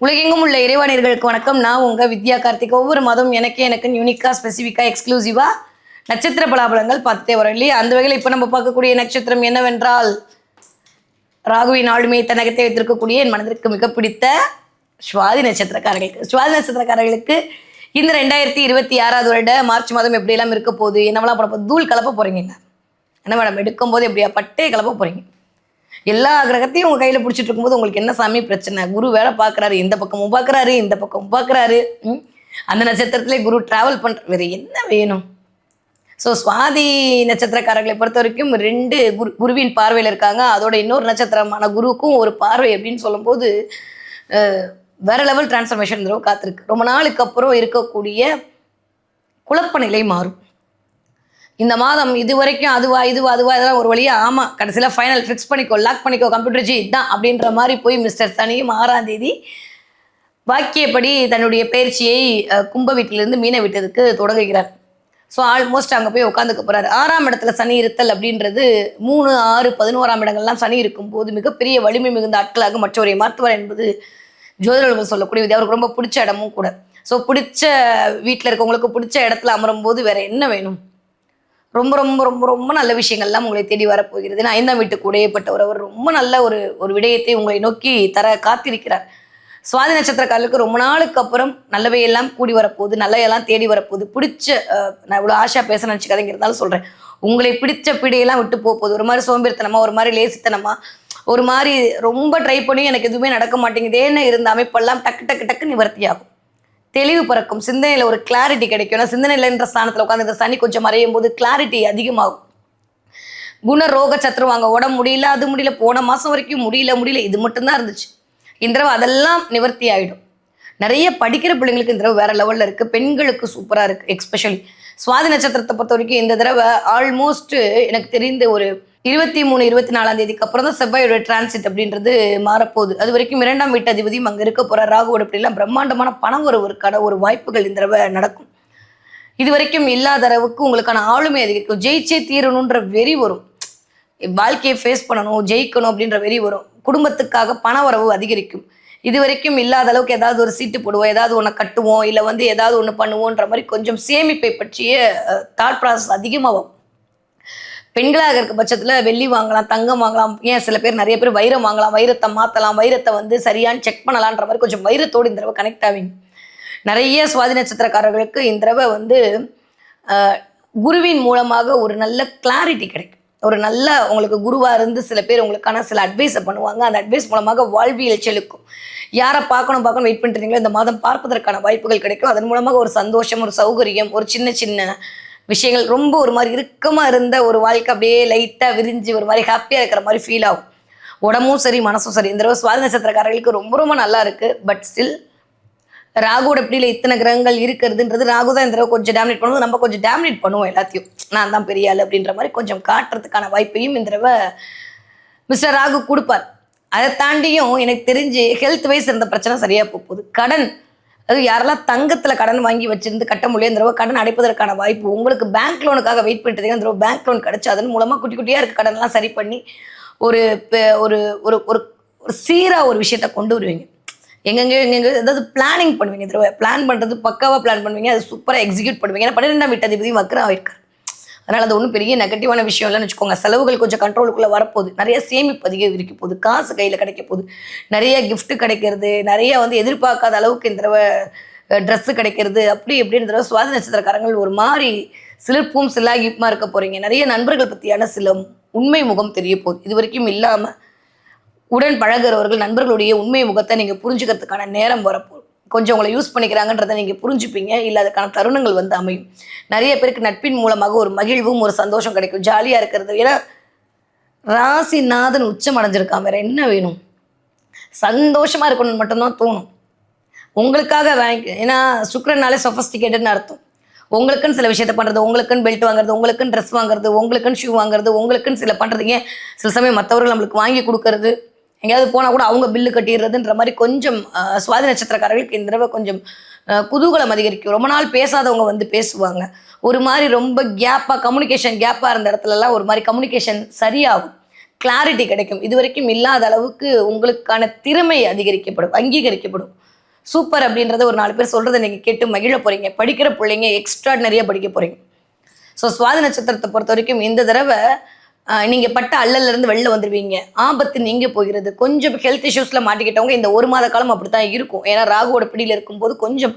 உலகெங்கும் உள்ள இறைவாணியர்களுக்கு வணக்கம். நான் உங்க வித்யா கார்த்திக். ஒவ்வொரு மாதம் எனக்கு யூனிக்கா ஸ்பெசிஃபிக்கா எக்ஸ்க்ளூசிவா நட்சத்திர பலாபலங்கள் பார்த்துட்டே வரோம் இல்லையா? அந்த வகையில் இப்போ நம்ம பார்க்கக்கூடிய நட்சத்திரம் என்னவென்றால் ராகுவின் ஆளுமையை தன்னகத்தை வைத்திருக்கக்கூடிய என் மனதிற்கு மிக பிடித்த சுவாதி நட்சத்திரக்காரர்களுக்கு இந்த 2026 வருட மார்ச் மாதம் எப்படியெல்லாம் இருக்க போகுது, என்னவெல்லாம் பண்ண போகுது, தூள் கலப்ப போறீங்க. என்ன மேடம் எடுக்கும் போது எப்படியா பட்டே கலப்ப போறீங்க? எல்லா கிரகத்தையும் உங்க கையில பிடிச்சிட்டு இருக்கும்போது உங்களுக்கு என்ன சாமி பிரச்சனை? குரு வேலை பார்க்குறாரு, இந்த பக்கமும் பார்க்குறாரு, இந்த பக்கமும் பார்க்குறாரு. அந்த நட்சத்திரத்திலே குரு டிராவல் பண்ற, வேற என்ன வேணும்? ஸோ சுவாதி நட்சத்திரக்காரர்களை பொறுத்த வரைக்கும் 2 குருவின் பார்வையில் இருக்காங்க. அதோட இன்னொரு நட்சத்திரமான குருவுக்கும் ஒரு பார்வை அப்படின்னு சொல்லும்போது வேற லெவல் டிரான்ஸ்ஃபர்மேஷன் காத்திருக்கு. ரொம்ப நாளுக்கு அப்புறம் இருக்கக்கூடிய குழப்ப நிலை மாறும். இந்த மாதம் இது வரைக்கும் அதுவா இதெல்லாம் ஒரு வழியா ஆமாம் கடைசியில் ஃபைனல் ஃபிக்ஸ் பண்ணிக்கோ, லாக் பண்ணிக்கோ, கம்ப்யூட்டர் ஜி இதுதான் அப்படின்ற மாதிரி போய் மிஸ்டர் சனியும் 6ஆம் தேதி வாக்கியப்படி தன்னுடைய பயிற்சியை கும்ப வீட்டிலிருந்து மீன வீட்டதுக்கு தொடங்குகிறார். ஸோ ஆல்மோஸ்ட் அங்கே போய் உட்காந்துக்க போகிறார். 6ஆம் இடத்துல சனி இருத்தல் அப்படின்றது 3, 6, 11ஆம் இடங்கள்லாம் சனி இருக்கும்போது மிகப்பெரிய வலிமை மிகுந்த ஆட்களாக மற்றவரை மாற்றுவார் என்பது ஜோதிடர்கள் சொல்லக்கூடிய விதி. அவருக்கு ரொம்ப பிடிச்ச இடமும் கூட. ஸோ பிடிச்ச வீட்டில் இருக்கவங்களுக்கு பிடிச்ச இடத்துல அமரும் போது வேற என்ன வேணும்? ரொம்ப ரொம்ப ரொம்ப ரொம்ப நல்ல விஷயங்கள்லாம் உங்களை தேடி வரப்போகிறது. 5ஆம் வீட்டுக்கு உடையப்பட்டவர். அவர் ரொம்ப நல்ல ஒரு விடயத்தை உங்களை நோக்கி தர காத்திருக்கிறார். சுவாதி நட்சத்திரக்காரர்களுக்கு ரொம்ப நாளுக்கு அப்புறம் நல்லவையெல்லாம் கூடி வரப்போகுது, நல்லவையெல்லாம் தேடி வரப்போகுது. பிடிச்ச நான் இவ்வளோ ஆஷா பேச நினச்சிக்காதங்கிறதாலும் சொல்கிறேன், உங்களை பிடிச்ச பிடியெல்லாம் விட்டு போகுது. ஒரு மாதிரி சோம்பேறித்தனமா, ஒரு மாதிரி லேசித்தனமா, ஒரு மாதிரி ரொம்ப ட்ரை பண்ணி எனக்கு எதுவுமே நடக்க மாட்டேங்குதேன்னு இருந்த அமைப்பெல்லாம் டக்கு டக்கு டக்கு நிவர்த்தியாகும். தெளிவு பிறக்கும், சிந்தனையில் ஒரு கிளாரிட்டி கிடைக்கும். ஏன்னா சிந்தனையில்ன்ற ஸ்தானத்தில் உட்காந்து இந்த சனி கொஞ்சம் மறையும் போது கிளாரிட்டி அதிகமாகும். குண ரோக சத்ரு வாங்க உடம்பு முடியல, அது முடியல, போன மாதம் வரைக்கும் முடியல, இது மட்டும்தான் இருந்துச்சு. இந்த தடவை அதெல்லாம் நிவர்த்தி ஆகிடும். நிறைய படிக்கிற பிள்ளைங்களுக்கு இந்த தடவை வேற லெவலில் இருக்குது. பெண்களுக்கு சூப்பராக இருக்குது. எக்ஸ்பெஷலி சுவாதி நட்சத்திரத்தை பொறுத்த வரைக்கும் இந்த தடவை ஆல்மோஸ்ட் எனக்கு தெரிந்த ஒரு 23, 24ஆம் தேதிக்கு அப்புறம் தான் செவ்வாயோட டிரான்சிட் அப்படின்றது மாறப்போகுது. அது வரைக்கும் 2ஆம் வீட்டு அதிபதியும் அங்கே இருக்க போகிற ராகுவோட இப்படிலாம் பிரம்மாண்டமான பணம் வரவுக்கான ஒரு வாய்ப்புகள் இந்த தடவை நடக்கும். இது வரைக்கும் இல்லாத அளவுக்கு உங்களுக்கான ஆளுமை அதிகரிக்கும். ஜெயிச்சே தீரணுன்ற வெறி வரும். வாழ்க்கையை ஃபேஸ் பண்ணணும், ஜெயிக்கணும் அப்படின்ற வெறி வரும். குடும்பத்துக்காக பண வரவு அதிகரிக்கும். இது வரைக்கும் இல்லாத அளவுக்கு ஏதாவது ஒரு சீட்டு போடுவோம், ஏதாவது ஒன்று கட்டுவோம், இல்லை ஏதாவது ஒன்று பண்ணுவோன்ற மாதிரி கொஞ்சம் சேமிப்பை பற்றிய தாட் ப்ராசஸ் அதிகமாகும். பெண்களாக இருக்க பட்சத்தில் வெள்ளி வாங்கலாம், தங்கம் வாங்கலாம், ஏன் சில பேர் நிறைய பேர் வைரம் வாங்கலாம், வைரத்தை மாற்றலாம், வைரத்தை சரியான்னு செக் பண்ணலான்ற மாதிரி கொஞ்சம் வைரத்தோடு இந்த தடவை கனெக்ட் ஆவீங்க. நிறைய சுவாதி நட்சத்திரக்காரர்களுக்கு இந்த தடவை குருவின் மூலமாக ஒரு நல்ல கிளாரிட்டி கிடைக்கும். ஒரு நல்ல உங்களுக்கு குருவாக இருந்து சில பேர் உங்களுக்கான சில அட்வைஸை பண்ணுவாங்க. அந்த அட்வைஸ் மூலமாக வாழ்வியல் செலுக்கும். யாரை பார்க்கணும் வெயிட் பண்ணிட்டுருந்தீங்களோ இந்த மாதம் பார்ப்பதற்கான வாய்ப்புகள் கிடைக்கும். அதன் மூலமாக ஒரு சந்தோஷம், ஒரு சௌகரியம், ஒரு சின்ன சின்ன விஷயங்கள், ரொம்ப ஒரு மாதிரி இறுக்கமாக இருந்த ஒரு வாழ்க்கை அப்படியே லைட்டாக விரிஞ்சு ஒரு மாதிரி ஹாப்பியாக இருக்கிற மாதிரி ஃபீல் ஆகும். உடம்பும் சரி மனசும் சரி. இந்த தடவை சுவாதி நட்சத்திரக்காரர்களுக்கு ரொம்ப ரொம்ப நல்லா இருக்குது. பட் ஸ்டில் ராகுவோட எப்படியில் இத்தனை கிரகங்கள் இருக்கிறதுன்றது ராகு தான் இந்த தடவை கொஞ்சம் டேமினேட் பண்ணுவோம். நம்ம கொஞ்சம் டேமினேட் பண்ணுவோம் எல்லாத்தையும். நான் தான் பெரிய ஆள் அப்படின்ற மாதிரி கொஞ்சம் காட்டுறதுக்கான வாய்ப்பையும் இந்த தடவை மிஸ்டர் ராகு கொடுப்பார். அதை தாண்டியும் எனக்கு தெரிஞ்சு ஹெல்த் வைஸ் இருந்த பிரச்சனை சரியாக போகுது. கடன், அது யாரெல்லாம் தங்கத்தில் கடன் வாங்கி வச்சிருந்து கட்ட முடியும், இந்த தடவை கடன் அடைப்பதற்கான வாய்ப்பு. உங்களுக்கு பேங்க் லோனுக்காக வெயிட் பண்ணிட்டு இந்த தடவை பேங்க் லோன் கிடச்சி அதன் மூலமாக குட்டி குட்டியாக இருக்க கடன்லாம் சரி பண்ணி ஒரு ஒரு ஒரு சீராக ஒரு விஷயத்த கொண்டு வருவீங்க. எங்கெங்கேயோ ஏதாவது பிளானிங் பண்ணுவீங்க. இந்த தடவை பிளான் பண்ணுறது பக்காவாக பிளான் பண்ணுவீங்க. அது சூப்பராக எக்ஸிக்யூட் பண்ணுவீங்க. ஏன்னா 12ஆம் வீட்டு அதிபதி வக்ரம் ஆகிருக்கார். அதனால் அது ஒன்றும் பெரிய நெகட்டிவான விஷயம் இல்லைன்னு வச்சுக்கோங்க. செலவுகள் கொஞ்சம் கண்ட்ரோலுக்குள்ளே வரப்போகுது. நிறைய சேமிப்பு அதிகரிக்க போகுது. காசு கையில் கிடைக்க போகுது. நிறைய கிஃப்ட் கிடைக்கிறது. நிறைய எதிர்பார்க்காத அளவுக்கு இந்த தடவை ட்ரெஸ்ஸு கிடைக்கிறது. அப்படி எப்படின்ற தடவை சுவாதி நட்சத்திரக்காரங்கள் ஒரு மாதிரி சிலிர்ப்பும் சில்லாகிப்புமா இருக்க போகிறீங்க. நிறைய நண்பர்கள் பற்றியான சில உண்மை முகம் தெரிய போகுது. இது வரைக்கும் இல்லாமல் உடன் பழகிறவர்கள் நண்பர்களுடைய உண்மை முகத்தை நீங்கள் புரிஞ்சுக்கிறதுக்கான நேரம் வரப்போகுது. கொஞ்சம் உங்களை யூஸ் பண்ணிக்கிறாங்கன்றதை நீங்கள் புரிஞ்சுப்பீங்க. இல்லை அதுக்கான தருணங்கள் அமையும். நிறைய பேருக்கு நட்பின் மூலமாக ஒரு மகிழ்வும் ஒரு சந்தோஷம் கிடைக்கும். ஜாலியாக இருக்கிறது. ஏன்னா ராசிநாதன் உச்சம் அடைஞ்சிருக்கான். வேற என்ன வேணும்? சந்தோஷமாக இருக்கணும்னு மட்டும்தான் தோணும். உங்களுக்காக ஏன்னா சுக்கிரனாலே சொஃபஸ்டிகேட்டட்னு அர்த்தம். உங்களுக்குன்னு சில விஷயத்த பண்ணுறது, உங்களுக்குன்னு பெல்ட் வாங்குறது, உங்களுக்குன்னு ட்ரெஸ் வாங்குறது, உங்களுக்குன்னு ஷூ வாங்குறது, உங்களுக்குன்னு சில பண்ணுறதுங்க. சில சமயம் மற்றவர்கள் நம்மளுக்கு வாங்கி கொடுக்கறது, எங்கேயாவது போனால் கூட அவங்க பில்லு கட்டிடுறதுன்ற மாதிரி கொஞ்சம் சுவாதி நட்சத்திரக்காரர்களுக்கு இந்த தடவை கொஞ்சம் குதூகலம் அதிகரிக்கும். ரொம்ப நாள் பேசாதவங்க பேசுவாங்க. ஒரு மாதிரி ரொம்ப கம்யூனிகேஷன் கேப்பாக இருந்த இடத்துலலாம் ஒரு மாதிரி கம்யூனிகேஷன் சரியாகும். கிளாரிட்டி கிடைக்கும். இது வரைக்கும் இல்லாத அளவுக்கு உங்களுக்கான திறமை அதிகரிக்கப்படும், அங்கீகரிக்கப்படும். சூப்பர் அப்படின்றத ஒரு 4 பேர் சொல்றதை நீங்க கேட்டு மகிழ போறீங்க. படிக்கிற பிள்ளைங்க எக்ஸ்ட்ராடினரியா படிக்க போறீங்க. ஸோ சுவாதி நட்சத்திரத்தை பொறுத்த வரைக்கும் இந்த தடவை நீங்க பட்ட அல்லல்ல இருந்து வெளில வந்துருவீங்க. ஆபத்து நீங்க போகிறது. கொஞ்சம் ஹெல்த் இஷ்யூஸ்ல மாட்டிக்கிட்டவங்க இந்த 1 மாத காலம் அப்படித்தான் இருக்கும். ஏன்னா ராகுவோட பிடியில இருக்கும்போது கொஞ்சம்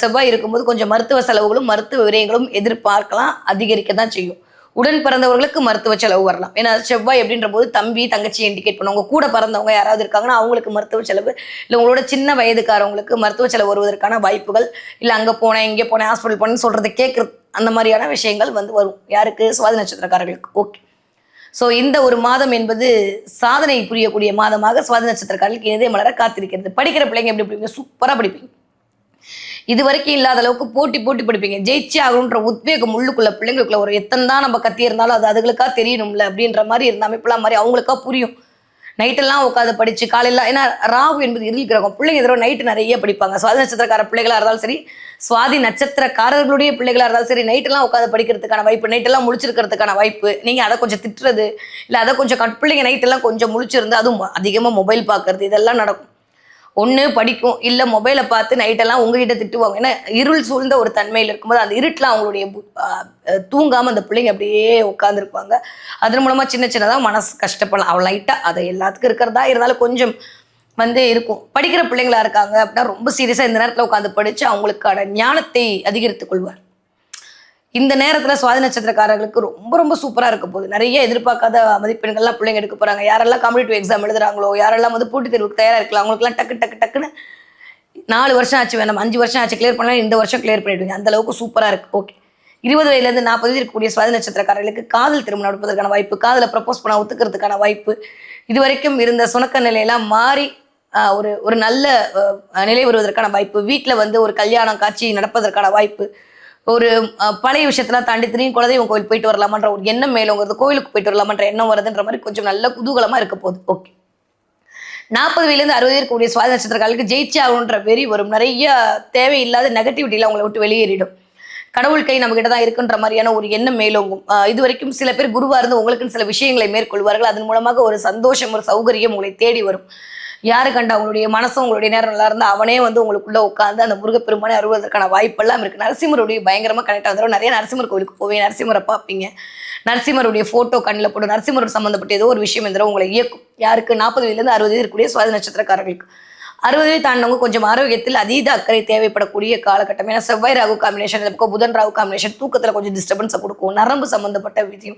செவ்வாய் இருக்கும்போது கொஞ்சம் மருத்துவ செலவுகளும் மருத்துவ விரயங்களும் எதிர்பார்க்கலாம், அதிகரிக்க தான் செய்யும். உடன் பிறந்தவர்களுக்கு மருத்துவ செலவு வரலாம். ஏன்னா செவ்வாய் அப்படின்ற போது தம்பி தங்கச்சி இண்டிகேட் பண்ணுவாங்க. கூட பிறந்தவங்க யாராவது இருக்காங்கன்னா அவங்களுக்கு மருத்துவ செலவு, இல்லை உங்களோட சின்ன வயதுக்காரவங்களுக்கு மருத்துவ செலவு வருவதற்கான வாய்ப்புகள், இல்லை அங்கே போனேன் இங்கே போனேன் ஹாஸ்பிட்டல் போனேன்னு சொல்றதை கேட்குறது, அந்த மாதிரியான விஷயங்கள் வரும். யாருக்கு? சுவாதி நட்சத்திரக்காரர்களுக்கு. ஓகே. ஸோ இந்த ஒரு மாதம் என்பது சாதனை புரியக்கூடிய மாதமாக சுவாதி நட்சத்திரக்காரர்களுக்கு இதே மலர காத்திருக்கிறது. படிக்கிற பிள்ளைங்க எப்படி படிப்பீங்க? சூப்பராக படிப்பீங்க. இது வரைக்கும் இல்லாத அளவுக்கு போட்டி படிப்பீங்க. ஜெயிச்சே ஆகணுன்ற உத்வேகம் உள்ளுக்குள்ள பிள்ளைங்களுக்குள்ள ஒரு எத்தனை தான் நம்ம கத்தி இருந்தாலும் அது அதுகளுக்கா தெரியணும்ல அப்படின்ற மாதிரி இருந்த அமைப்புலாம் மாதிரி அவங்களுக்கா புரியும். நைட்டெல்லாம் உட்காந்து படிச்சு காலையில், ஏன்னா ராகு என்பது இருள் கிரகம். பிள்ளைங்க இதோட நைட்டு நிறைய படிப்பாங்க. சுவாதி நட்சத்திரக்கார பிள்ளைகளா இருந்தாலும் சரி, சுவாதி நட்சத்திரக்காரர்களுடைய பிள்ளைகளா இருந்தாலும் சரி, நைட்டெல்லாம் உட்காந்து படிக்கிறதுக்கான வாய்ப்பு, நைட்டெல்லாம் முழிச்சிருக்கிறதுக்கான வாய்ப்பு. நீங்க அதை கொஞ்சம் திட்டுறது, இல்லை அதை கொஞ்சம் பிள்ளைங்க நைட்டெல்லாம் கொஞ்சம் முழிச்சிருந்து அதுவும் அதிகமாக மொபைல் பார்க்கறது, இதெல்லாம் நடக்கும். ஒன்று படிக்கும், இல்லை மொபைலை பார்த்து நைட்டெல்லாம் உங்ககிட்ட திட்டுவாங்க. ஏன்னா இருள் சூழ்ந்த ஒரு தன்மையில் இருக்கும்போது அந்த இருட்டில் அவங்களுடைய தூங்காமல் அந்த பிள்ளைங்க அப்படியே உட்காந்துருப்பாங்க. அதன் மூலமாக சின்னதாக மனசு கஷ்டப்படலாம். அவள் லைட்டாக அதை எல்லாத்துக்கும் இருக்கிறதா இருந்தாலும் கொஞ்சம் இருக்கும். படிக்கிற பிள்ளைங்களா இருக்காங்க அப்படின்னா ரொம்ப சீரியஸாக இந்த நேரத்தில் உட்காந்து படித்து அவங்களுக்கான ஞானத்தை அதிகரித்துக் கொள்வார். இந்த நேரத்தில் சுவாதி நட்சத்திரக்காரர்களுக்கு ரொம்ப சூப்பராக இருக்க போகுது. நிறைய எதிர்பார்க்காத மதிப்பெண்கள்லாம் பிள்ளைங்க எடுக்க போகிறாங்க. யாரெல்லாம் காம்படிட்டிவ் எக்ஸாம் எழுதுறாங்களோ, யாரெல்லாம் போட்டித் தேர்வுக்கு தயாராக இருக்கலாம், அவங்களுக்குலாம் டக்குன்னு 4 வருஷம் ஆச்சு, வேணும் 5 வருஷம் ஆச்சு, கிளியர் பண்ணலாம், இந்த வருஷம் கிளியர் பண்ணிடுவீங்க. அந்த அளவுக்கு சூப்பராக இருக்கு. ஓகே. 20 வயதுலேருந்து 40 வயது இருக்கக்கூடிய சுவாதி நட்சத்திரக்காரர்களுக்கு காதல் திருமணம் நடப்பதற்கான வாய்ப்பு, காதலை ப்ரப்போஸ் பண்ண ஒத்துக்கிறதுக்கான வாய்ப்பு, இது வரைக்கும் இருந்த சுணக்க நிலையெல்லாம் மாறி ஒரு நல்ல நிலை வருவதற்கான வாய்ப்பு, வீட்டில் ஒரு கல்யாணம் காட்சி நடப்பதற்கான வாய்ப்பு, ஒரு பழைய விஷயத்தெல்லாம் தாண்டி திரும்பி குலதெய்வம் கோவில் போயிட்டு வரலாமான்ற ஒரு எண்ணம் மேலோங்கிறது, கோயிலுக்கு போயிட்டு வரலாமான்ற எண்ணம் வருதுன்ற மாதிரி கொஞ்சம் நல்ல குதூகலமாக இருக்க போகுது. ஓகே. 40 வயதுலேருந்து 60 இருக்கக்கூடிய சுவாதி நட்சத்திரக்காரர்களுக்கு ஜெயிச்சு ஆகணுன்ற வெறி வரும். நிறைய தேவையில்லாத நெகட்டிவிட்டியில் அவங்களை விட்டு வெளியேறிடும். கடவுள் கை நம்ம கிட்ட தான் இருக்குன்ற மாதிரியான ஒரு எண்ணம் மேலோங்கும். இது வரைக்கும் சில பேர் குருவா இருந்து உங்களுக்குன்னு சில விஷயங்களை மேற்கொள்வார்கள். அதன் மூலமாக ஒரு சந்தோஷம், ஒரு சௌகரியம் உங்களை தேடி வரும். யாரு கண்டா உங்களுடைய மனசும் உங்களுடைய நேரம் நல்லா இருந்தால் அவனே உங்களுக்குள்ள உட்காந்து அந்த முருகப்பெருமானை அருவதற்கான வாய்ப்பெல்லாம் இருக்கு. நரசிம்மருடைய பயங்கரமாக கனெக்ட் ஆகுது. நிறைய நரசிம்மர் கோவிலுக்கு போவீங்க, நரசிம்மரை பார்ப்பீங்க, நரசிம்மருடைய ஃபோட்டோ கண்ணில் போட்டு நரசிம்மர் சம்மந்தப்பட்ட ஏதோ ஒரு விஷயம் எந்த உங்களை இயக்கும். யாருக்கு? 40 வயதுலேருந்து 60 இருக்கக்கூடிய சுவாதி நட்சத்திரக்காரர்களுக்கு. 60 தாண்டவங்க கொஞ்சம் ஆரோக்கியத்தில் அதீத அக்கறை தேவைப்படக்கூடிய காலகட்டம். ஏன்னா செவ்வாய் ராகு காம்பினேஷன், இந்த பக்கம் புதன் ராகு காம்பினேஷன் தூக்கத்தில் கொஞ்சம் டிஸ்டர்பன்ஸை கொடுக்கும். நரம்பு சம்மந்தப்பட்ட விஷயம்,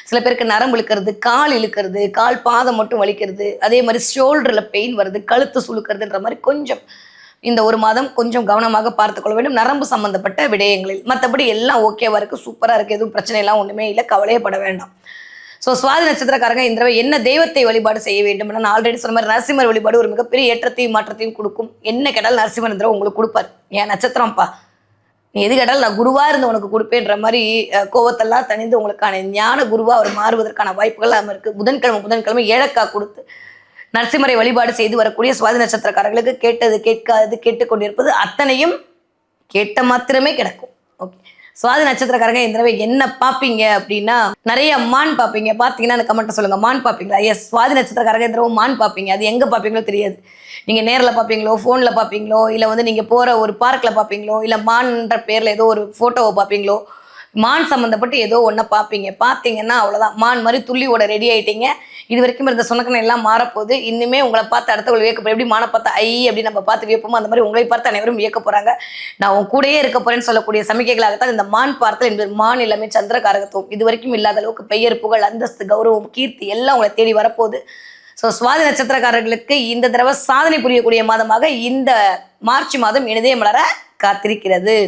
சில பேருக்கு நரம்பு இழுக்கிறது, கால் இழுக்கிறது, கால் பாதம் மட்டும் வலிக்கிறது, அதே மாதிரி ஷோல்டரில் பெயின் வருது, கழுத்து சுழுக்கிறதுன்ற மாதிரி கொஞ்சம் இந்த ஒரு மாதம் கொஞ்சம் கவனமாக பார்த்துக்கொள்ள வேண்டும் நரம்பு சம்மந்தப்பட்ட விடயங்களில். மற்றபடி எல்லாம் ஓகேவா இருக்குது, சூப்பராக இருக்குது, எதுவும் பிரச்சனை எல்லாம் ஒன்றுமே இல்லை, கவலையப்பட வேண்டாம். ஸோ சுவாதி நட்சத்திரக்காரங்க இந்த தடவை என்ன தெய்வத்தை வழிபாடு செய்ய வேண்டும்? நான் ஆல்ரெடி சொன்ன மாதிரி நரசிம்மர் வழிபாடு ஒரு மிகப்பெரிய ஏற்றத்தையும் மாற்றத்தையும் கொடுக்கும். என்ன கேட்டாலும் நரசிம்மர் இந்த தடவை உங்களுக்கு கொடுப்பார். என் நட்சத்திரம்ப்பா, நீ எது கேட்டாலும் நான் குருவா இருந்து உனக்கு கொடுப்பேன்ற மாதிரி கோவத்தெல்லாம் தணிந்து உங்களுக்கான ஞான குருவா அவர் மாறுவதற்கான வாய்ப்புகள் நம்ம இருக்குது. புதன்கிழமை ஏழக்காய் கொடுத்து நரசிம்மரை வழிபாடு செய்து வரக்கூடிய சுவாதி நட்சத்திரக்காரர்களுக்கு கேட்டது கேட்காதது கேட்டுக்கொண்டிருப்பது அத்தனையும் கேட்ட மாத்திரமே கிடக்கும். ஓகே. சுவாதி நட்சத்திரக்காரங்க இந்த தடவை என்ன பார்ப்பீங்க அப்படின்னா, நிறைய மான் பார்ப்பீங்க. பார்த்தீங்கன்னா அந்த கமெண்ட்டை சொல்லுங்க, மான் பார்ப்பீங்களா? எஸ், சுவாதி நட்சத்திரக்காரங்க இந்த தடவை மான் பார்ப்பீங்க. அது எங்கே பார்ப்பீங்களோ தெரியாது. நீங்கள் நேரில் பார்ப்பீங்களோ, ஃபோனில் பார்ப்பீங்களோ, இல்லை நீங்கள் போகிற ஒரு பார்க்கில் பார்ப்பீங்களோ, இல்லை மான்ன்ற பேரில் ஏதோ ஒரு ஃபோட்டோவை பார்ப்பீங்களோ, மான் சம்மந்தப்பட்டு ஏதோ ஒன்றை பார்ப்பீங்க. பார்த்தீங்கன்னா அவ்வளோதான், மான் மாதிரி துள்ளியோட ரெடி ஆகிட்டீங்க. இது வரைக்கும் இருந்த சுணக்கனை எல்லாம் மாறப்போகுது. இன்னுமே உங்களை பார்த்து அடுத்தவங்களை வியக்கப்போ, எப்படி மானை பார்த்து ஐ அப்படி நம்ம பார்த்து வியப்போமோ அந்த மாதிரி உங்களை பார்த்து அனைவரும் வியக்க போகிறாங்க. நான் உன் கூடயே இருக்க போகிறேன்னு சொல்லக்கூடிய சமிக்கைகளாகத்தான் இந்த மான் பார்த்தல் என்பது. மான் எல்லாமே சந்திரகாரகத்துவம். இது வரைக்கும் இல்லாத அளவுக்கு பெயர், புகழ், அந்தஸ்து, கௌரவம், கீர்த்தி எல்லாம் உங்களை தேடி வரப்போகுது. ஸோ சுவாதி நட்சத்திரக்காரர்களுக்கு இந்த தடவை சாதனை புரியக்கூடிய மாதமாக இந்த மார்ச் மாதம் இனிதே மலர காத்திருக்கிறது.